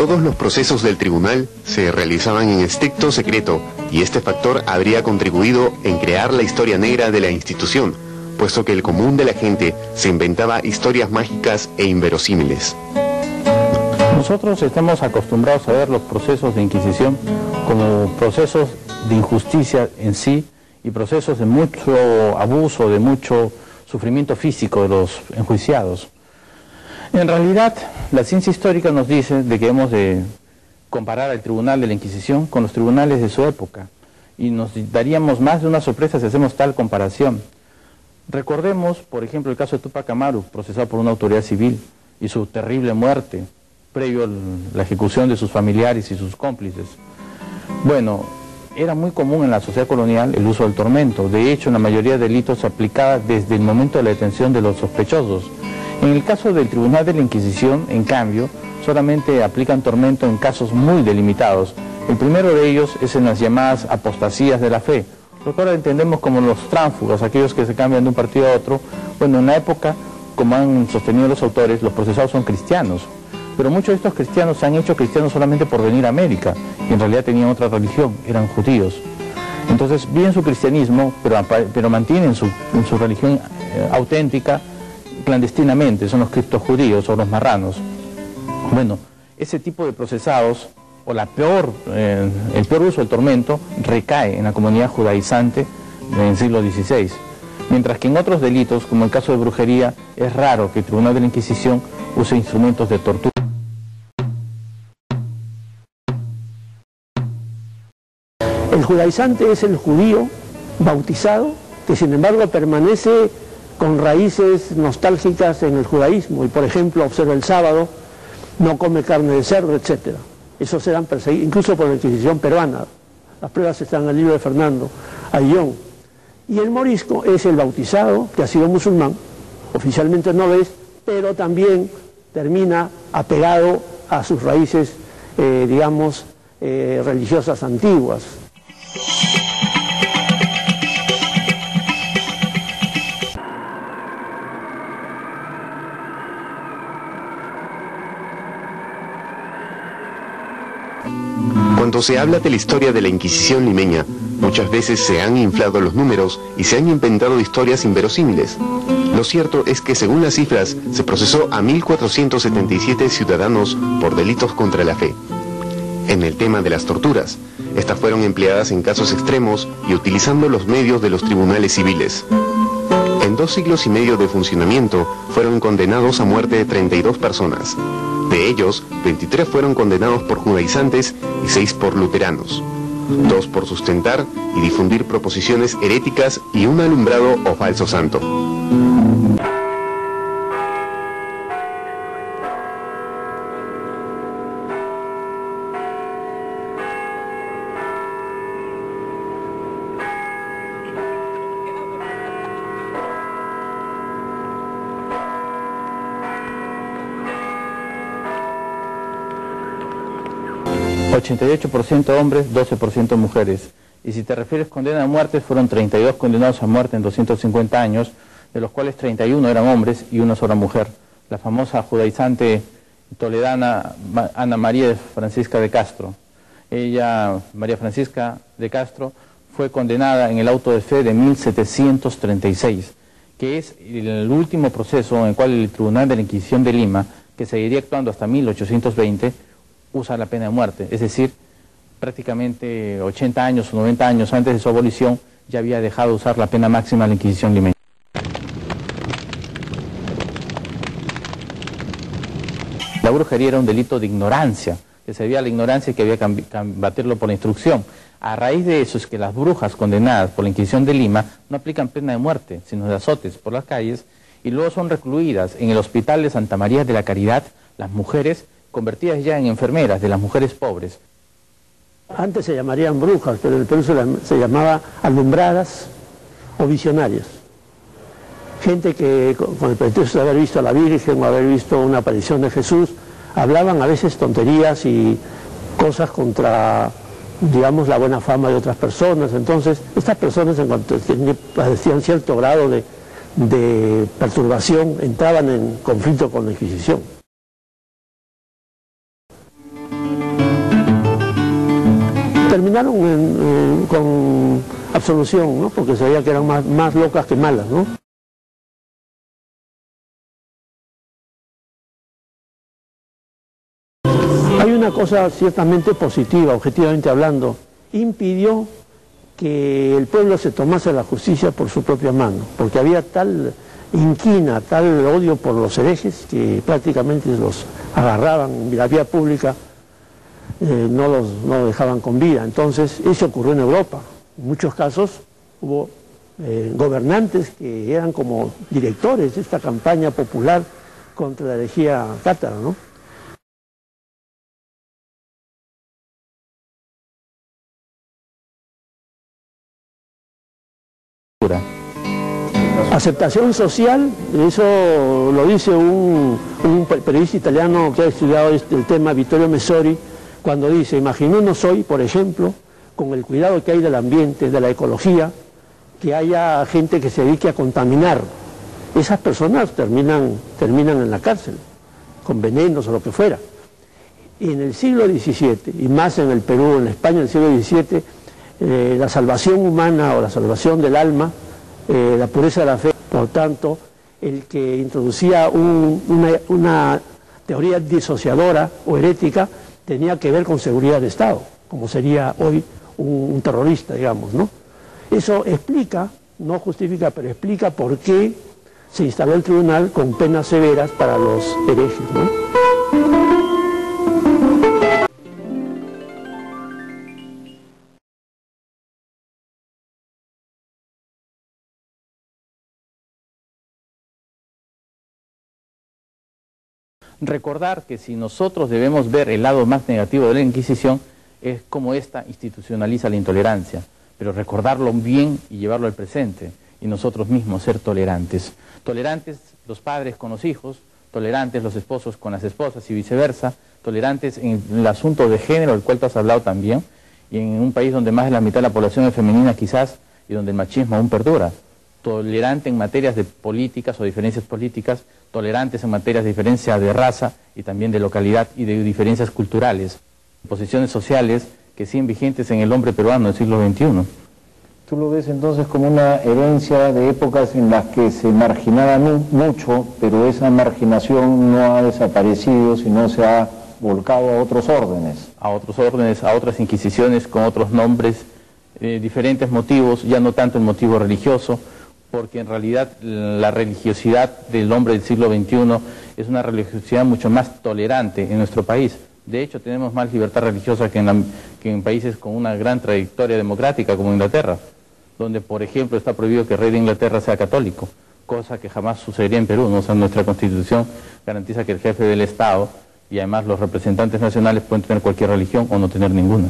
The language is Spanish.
todos los procesos del tribunal se realizaban en estricto secreto, y este factor habría contribuido en crear la historia negra de la institución, puesto que el común de la gente se inventaba historias mágicas e inverosímiles. Nosotros estamos acostumbrados a ver los procesos de Inquisición como procesos de injusticia en sí y procesos de mucho abuso, de mucho sufrimiento físico de los enjuiciados. En realidad, la ciencia histórica nos dice de que hemos de comparar al tribunal de la Inquisición con los tribunales de su época, y nos daríamos más de una sorpresa si hacemos tal comparación. Recordemos, por ejemplo, el caso de Túpac Amaru, procesado por una autoridad civil, y su terrible muerte, previo a la ejecución de sus familiares y sus cómplices. Bueno, era muy común en la sociedad colonial el uso del tormento. De hecho, en la mayoría de delitos se aplicaba desde el momento de la detención de los sospechosos. En el caso del Tribunal de la Inquisición, en cambio, solamente aplican tormento en casos muy delimitados. El primero de ellos es en las llamadas apostasías de la fe, lo que ahora entendemos como los tránsfugas, aquellos que se cambian de un partido a otro. Bueno, en la época, como han sostenido los autores, los procesados son cristianos, pero muchos de estos cristianos se han hecho cristianos solamente por venir a América, y en realidad tenían otra religión, eran judíos. Entonces viven su cristianismo, pero mantienen su religión auténtica, clandestinamente, son los criptojudíos o los marranos. Bueno, ese tipo de procesados, o el peor uso del tormento, recae en la comunidad judaizante en el siglo XVI. Mientras que en otros delitos, como el caso de brujería, es raro que el Tribunal de la Inquisición use instrumentos de tortura. El judaizante es el judío bautizado, que sin embargo permanece con raíces nostálgicas en el judaísmo, y por ejemplo observa el sábado, no come carne de cerdo, etc. Esos eran perseguidos, incluso por la Inquisición peruana. Las pruebas están en el libro de Fernando Ayllón. Y el morisco es el bautizado, que ha sido musulmán, oficialmente no lo es, pero también termina apegado a sus raíces, religiosas antiguas. Cuando se habla de la historia de la Inquisición limeña, muchas veces se han inflado los números y se han inventado historias inverosímiles. Lo cierto es que, según las cifras, se procesó a 1.477 ciudadanos por delitos contra la fe. En el tema de las torturas, estas fueron empleadas en casos extremos y utilizando los medios de los tribunales civiles. En 2 siglos y medio de funcionamiento, fueron condenados a muerte 32 personas. De ellos, 23 fueron condenados por judaizantes y 6 por luteranos. 2 por sustentar y difundir proposiciones heréticas y un alumbrado o falso santo. ...88% hombres, 12% mujeres. Y si te refieres condena a muerte, fueron 32 condenados a muerte en 250 años, de los cuales 31 eran hombres y una sola mujer. La famosa judaizante toledana Ana María Francisca de Castro. Ella, María Francisca de Castro, fue condenada en el auto de fe de 1736, que es el último proceso en el cual el Tribunal de la Inquisición de Lima, que seguiría actuando hasta 1820, usa la pena de muerte. Es decir, prácticamente 80 años o 90 años antes de su abolición ya había dejado de usar la pena máxima de la Inquisición limeña. La brujería era un delito de ignorancia, que se debía a la ignorancia y que había que combatirlo por la instrucción. A raíz de eso es que las brujas condenadas por la Inquisición de Lima no aplican pena de muerte, sino de azotes por las calles, y luego son recluidas en el Hospital de Santa María de la Caridad, las mujeres convertidas ya en enfermeras de las mujeres pobres. Antes se llamarían brujas, pero en el Perú se llamaba alumbradas o visionarias. Gente que con el pretexto de haber visto a la Virgen o haber visto una aparición de Jesús, hablaban a veces tonterías y cosas contra, digamos, la buena fama de otras personas. Entonces, estas personas, en cuanto padecían cierto grado de perturbación, entraban en conflicto con la Inquisición. terminaron con absolución, ¿no? Porque se veía que eran más locas que malas, ¿no? Hay una cosa ciertamente positiva, objetivamente hablando, impidió que el pueblo se tomase la justicia por su propia mano, porque había tal inquina, tal odio por los herejes que prácticamente los agarraban en la vía pública, no los dejaban con vida. Entonces eso ocurrió en Europa. En muchos casos hubo gobernantes que eran como directores de esta campaña popular contra la herejía cátara, ¿no? Aceptación social, eso lo dice un periodista italiano que ha estudiado el tema, Vittorio Messori, cuando dice: imaginémonos hoy, por ejemplo, con el cuidado que hay del ambiente, de la ecología, que haya gente que se dedique a contaminar. Esas personas terminan en la cárcel, con venenos o lo que fuera. Y en el siglo XVII, y más en el Perú, en la España del siglo XVII, la salvación humana o la salvación del alma, la pureza de la fe, por tanto, el que introducía una teoría disociadora o herética tenía que ver con seguridad de Estado, como sería hoy un terrorista, digamos, ¿no? Eso explica, no justifica, pero explica por qué se instaló el tribunal con penas severas para los herejes, ¿no? Recordar que si nosotros debemos ver el lado más negativo de la Inquisición, es cómo ésta institucionaliza la intolerancia, pero recordarlo bien y llevarlo al presente, y nosotros mismos ser tolerantes. Tolerantes los padres con los hijos, tolerantes los esposos con las esposas y viceversa, tolerantes en el asunto de género, del cual tú has hablado también, y en un país donde más de la mitad de la población es femenina quizás, y donde el machismo aún perdura. Tolerante en materias de políticas o diferencias políticas, tolerantes en materias de diferencia de raza y también de localidad y de diferencias culturales, posiciones sociales que siguen vigentes en el hombre peruano del siglo XXI. ¿Tú lo ves entonces como una herencia de épocas en las que se marginaba mucho, pero esa marginación no ha desaparecido, sino se ha volcado a otros órdenes? A otros órdenes, a otras inquisiciones con otros nombres, diferentes motivos, ya no tanto el motivo religioso, porque en realidad la religiosidad del hombre del siglo XXI es una religiosidad mucho más tolerante en nuestro país. De hecho, tenemos más libertad religiosa que en países con una gran trayectoria democrática como Inglaterra, donde, por ejemplo, está prohibido que el rey de Inglaterra sea católico, cosa que jamás sucedería en Perú, ¿no? O sea, nuestra Constitución garantiza que el jefe del Estado y además los representantes nacionales pueden tener cualquier religión o no tener ninguna.